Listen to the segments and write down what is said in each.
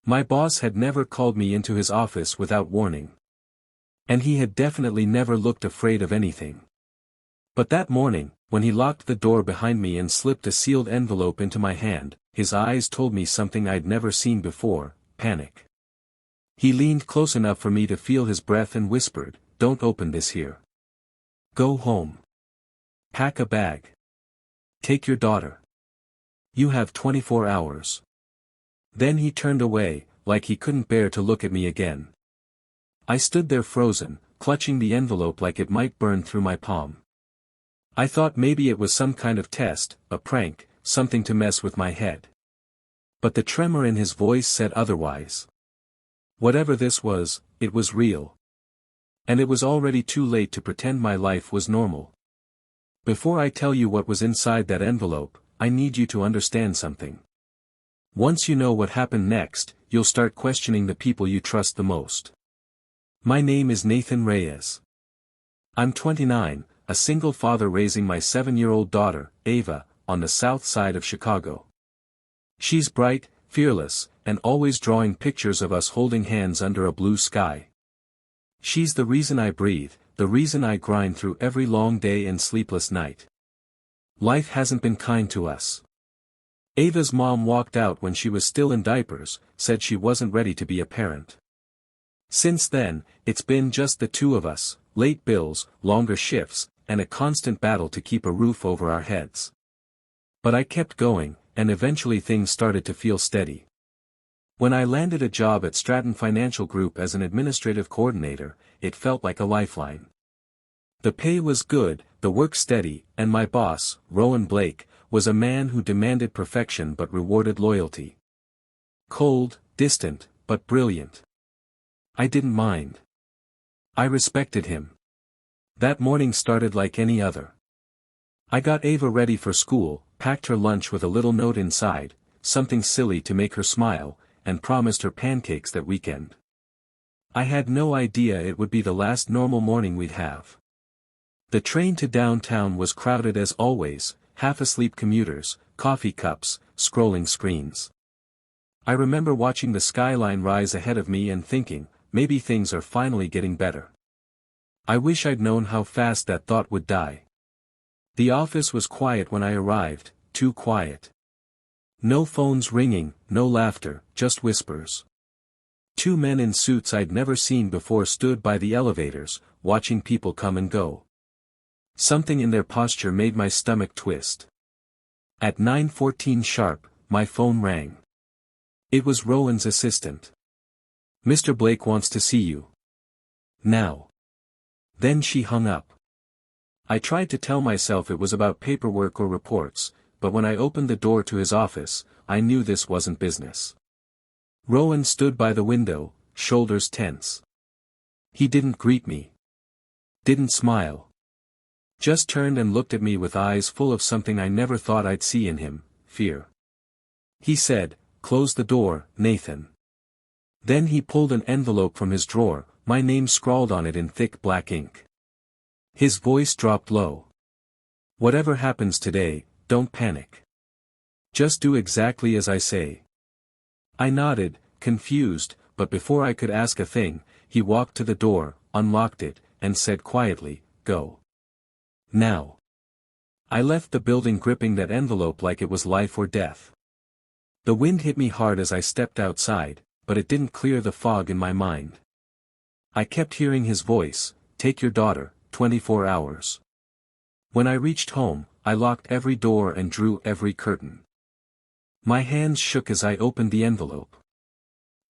My boss had never called me into his office without warning. And he had definitely never looked afraid of anything. But that morning, when he locked the door behind me and slipped a sealed envelope into my hand, his eyes told me something I'd never seen before: panic. He leaned close enough for me to feel his breath and whispered, "Don't open this here. Go home. Pack a bag. Take your daughter. You have 24 hours. Then he turned away, like he couldn't bear to look at me again. I stood there frozen, clutching the envelope like it might burn through my palm. I thought maybe it was some kind of test, a prank, something to mess with my head. But the tremor in his voice said otherwise. Whatever this was, it was real. And it was already too late to pretend my life was normal. Before I tell you what was inside that envelope, I need you to understand something. Once you know what happened next, you'll start questioning the people you trust the most. My name is Nathan Reyes. I'm 29, a single father raising my 7-year-old daughter, Ava, on the south side of Chicago. She's bright, fearless, and always drawing pictures of us holding hands under a blue sky. She's the reason I breathe, the reason I grind through every long day and sleepless night. Life hasn't been kind to us. Ava's mom walked out when she was still in diapers, said she wasn't ready to be a parent. Since then, it's been just the two of us, late bills, longer shifts, and a constant battle to keep a roof over our heads. But I kept going, and eventually things started to feel steady. When I landed a job at Stratton Financial Group as an administrative coordinator, it felt like a lifeline. The pay was good, the work steady, and my boss, Rowan Blake, was a man who demanded perfection but rewarded loyalty. Cold, distant, but brilliant. I didn't mind. I respected him. That morning started like any other. I got Ava ready for school, packed her lunch with a little note inside, something silly to make her smile, and promised her pancakes that weekend. I had no idea it would be the last normal morning we'd have. The train to downtown was crowded as always, half-asleep commuters, coffee cups, scrolling screens. I remember watching the skyline rise ahead of me and thinking, maybe things are finally getting better. I wish I'd known how fast that thought would die. The office was quiet when I arrived, too quiet. No phones ringing, no laughter, just whispers. 2 men in suits I'd never seen before stood by the elevators, watching people come and go. Something in their posture made my stomach twist. At 9:14 sharp, my phone rang. It was Rowan's assistant. "Mr. Blake wants to see you. Now." Then she hung up. I tried to tell myself it was about paperwork or reports, but when I opened the door to his office, I knew this wasn't business. Rowan stood by the window, shoulders tense. He didn't greet me. Didn't smile. Just turned and looked at me with eyes full of something I never thought I'd see in him, fear. He said, "Close the door, Nathan." Then he pulled an envelope from his drawer, my name scrawled on it in thick black ink. His voice dropped low. "Whatever happens today, don't panic. Just do exactly as I say." I nodded, confused, but before I could ask a thing, he walked to the door, unlocked it, and said quietly, "Go. Now." I left the building gripping that envelope like it was life or death. The wind hit me hard as I stepped outside, but it didn't clear the fog in my mind. I kept hearing his voice, "Take your daughter, 24 hours." When I reached home, I locked every door and drew every curtain. My hands shook as I opened the envelope.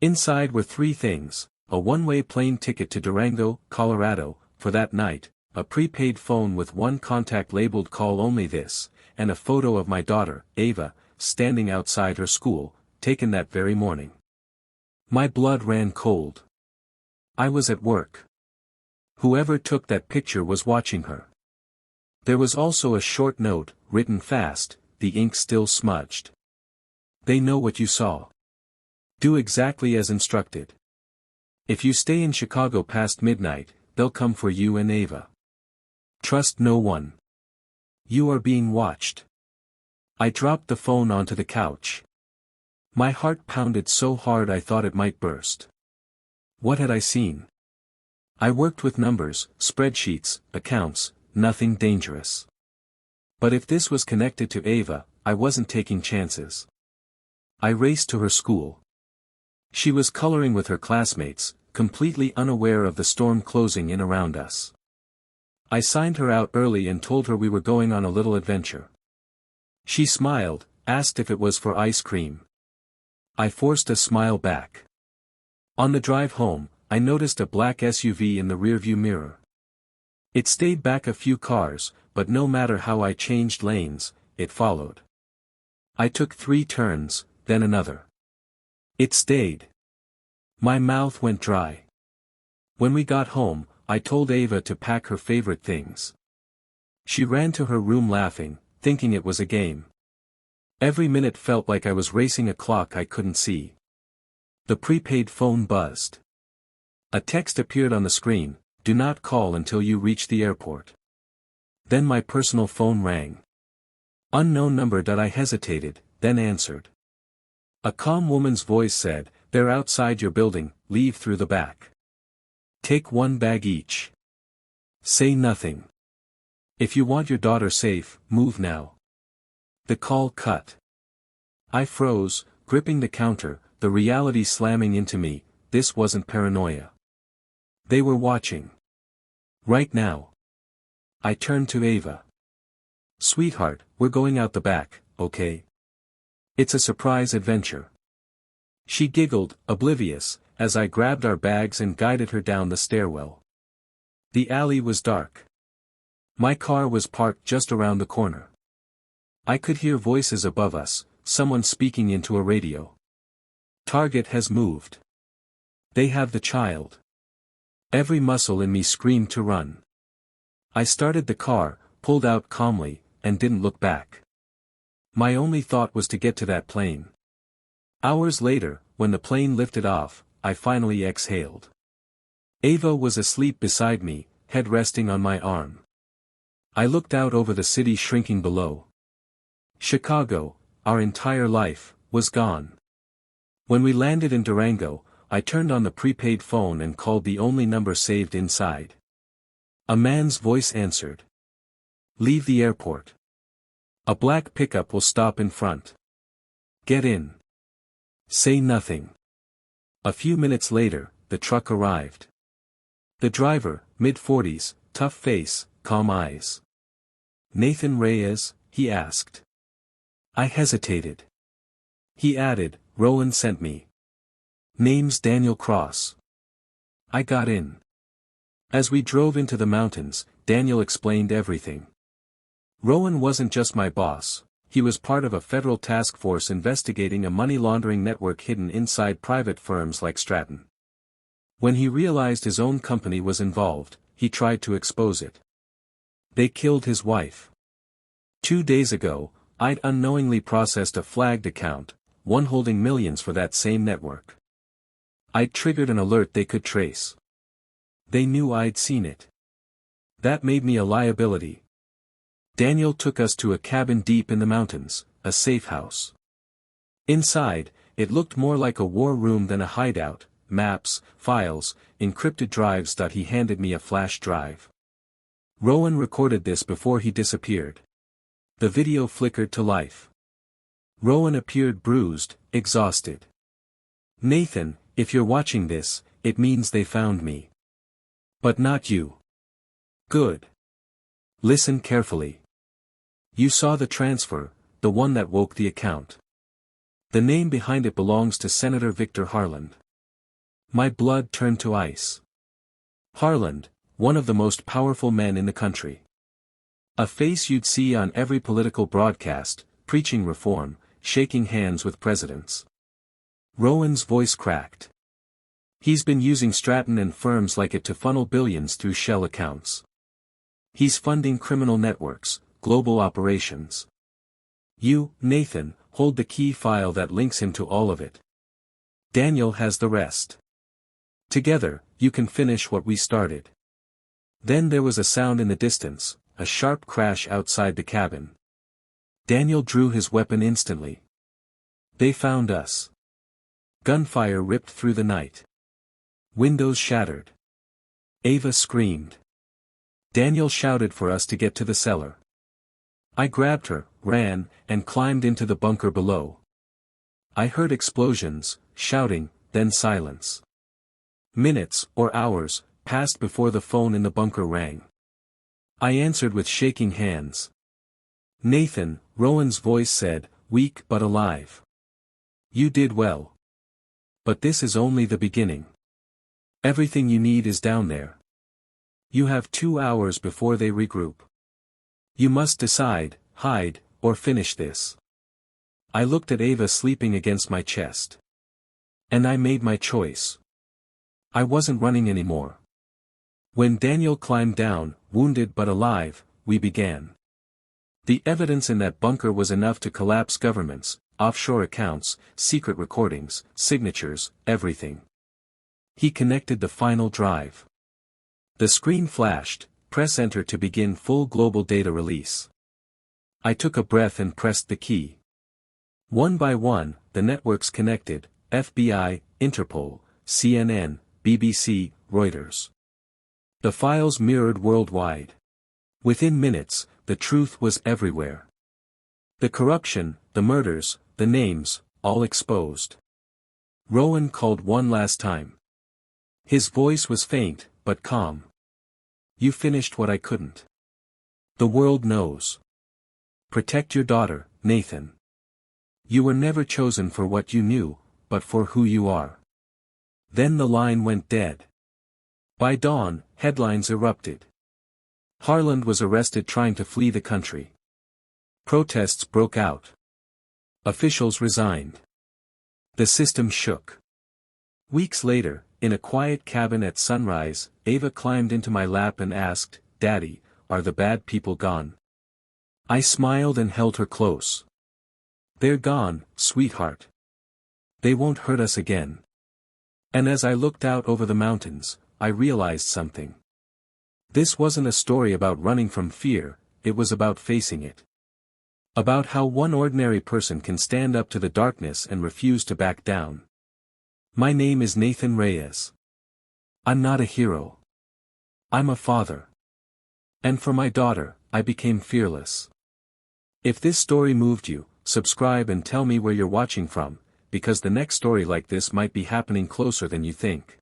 Inside were 3 things: a one-way plane ticket to Durango, Colorado, for that night, a prepaid phone with one contact labeled "Call Only This," and a photo of my daughter, Ava, standing outside her school, taken that very morning. My blood ran cold. I was at work. Whoever took that picture was watching her. There was also a short note, written fast, the ink still smudged. "They know what you saw. Do exactly as instructed. If you stay in Chicago past midnight, they'll come for you and Ava. Trust no one. You are being watched." I dropped the phone onto the couch. My heart pounded so hard I thought it might burst. What had I seen? I worked with numbers, spreadsheets, accounts, nothing dangerous. But if this was connected to Ava, I wasn't taking chances. I raced to her school. She was coloring with her classmates, completely unaware of the storm closing in around us. I signed her out early and told her we were going on a little adventure. She smiled, asked if it was for ice cream. I forced a smile back. On the drive home, I noticed a black SUV in the rearview mirror. It stayed back a few cars, but no matter how I changed lanes, it followed. I took 3 turns, then another. It stayed. My mouth went dry. When we got home, I told Ava to pack her favorite things. She ran to her room laughing, thinking it was a game. Every minute felt like I was racing a clock I couldn't see. The prepaid phone buzzed. A text appeared on the screen, "Do not call until you reach the airport." Then my personal phone rang. Unknown number. I hesitated, then answered. A calm woman's voice said, "They're outside your building, leave through the back. Take 1 bag each. Say nothing. If you want your daughter safe, move now." The call cut. I froze, gripping the counter, the reality slamming into me. This wasn't paranoia. They were watching. Right now. I turned to Ava. "Sweetheart, we're going out the back, okay? It's a surprise adventure." She giggled, oblivious, as I grabbed our bags and guided her down the stairwell. The alley was dark. My car was parked just around the corner. I could hear voices above us, someone speaking into a radio. "Target has moved. They have the child." Every muscle in me screamed to run. I started the car, pulled out calmly, and didn't look back. My only thought was to get to that plane. Hours later, when the plane lifted off, I finally exhaled. Ava was asleep beside me, head resting on my arm. I looked out over the city shrinking below. Chicago, our entire life, was gone. When we landed in Durango, I turned on the prepaid phone and called the only number saved inside. A man's voice answered. "Leave the airport. A black pickup will stop in front. Get in. Say nothing." A few minutes later, the truck arrived. The driver, mid-40s, tough face, calm eyes. "Nathan Reyes?" he asked. I hesitated. He added, "Rowan sent me. Name's Daniel Cross." I got in. As we drove into the mountains, Daniel explained everything. Rowan wasn't just my boss, he was part of a federal task force investigating a money laundering network hidden inside private firms like Stratton. When he realized his own company was involved, he tried to expose it. They killed his wife. 2 days ago, I'd unknowingly processed a flagged account, one holding millions for that same network. I'd triggered an alert they could trace. They knew I'd seen it. That made me a liability. Daniel took us to a cabin deep in the mountains, a safe house. Inside, it looked more like a war room than a hideout, maps, files, encrypted drives. He handed me a flash drive. Rowan recorded this before he disappeared. The video flickered to life. Rowan appeared bruised, exhausted. "Nathan, if you're watching this, it means they found me. But not you. Good. Listen carefully. You saw the transfer, the one that woke the account. The name behind it belongs to Senator Victor Harland." My blood turned to ice. Harland, one of the most powerful men in the country. A face you'd see on every political broadcast, preaching reform, shaking hands with presidents. Rowan's voice cracked. "He's been using Stratton and firms like it to funnel billions through shell accounts. He's funding criminal networks, global operations. You, Nathan, hold the key file that links him to all of it. Daniel has the rest. Together, you can finish what we started." Then there was a sound in the distance, a sharp crash outside the cabin. Daniel drew his weapon instantly. They found us. Gunfire ripped through the night. Windows shattered. Ava screamed. Daniel shouted for us to get to the cellar. I grabbed her, ran, and climbed into the bunker below. I heard explosions, shouting, then silence. Minutes, or hours, passed before the phone in the bunker rang. I answered with shaking hands. Nathan, Rowan's voice said, weak but alive. You did well. But this is only the beginning. Everything you need is down there. You have 2 hours before they regroup. You must decide, hide, or finish this. I looked at Ava sleeping against my chest. And I made my choice. I wasn't running anymore. When Daniel climbed down, wounded but alive, we began. The evidence in that bunker was enough to collapse governments, offshore accounts, secret recordings, signatures, everything. He connected the final drive. The screen flashed, press enter to begin full global data release. I took a breath and pressed the key. One by one, the networks connected, FBI, Interpol, CNN, BBC, Reuters. The files mirrored worldwide. Within minutes, the truth was everywhere. The corruption, the murders, the names, all exposed. Rowan called one last time. His voice was faint, but calm. You finished what I couldn't. The world knows. Protect your daughter, Nathan. You were never chosen for what you knew, but for who you are. Then the line went dead. By dawn, headlines erupted. Harland was arrested trying to flee the country. Protests broke out. Officials resigned. The system shook. Weeks later, in a quiet cabin at sunrise, Ava climbed into my lap and asked, Daddy, are the bad people gone? I smiled and held her close. They're gone, sweetheart. They won't hurt us again. And as I looked out over the mountains, I realized something. This wasn't a story about running from fear, it was about facing it. About how one ordinary person can stand up to the darkness and refuse to back down. My name is Nathan Reyes. I'm not a hero. I'm a father. And for my daughter, I became fearless. If this story moved you, subscribe and tell me where you're watching from, because the next story like this might be happening closer than you think.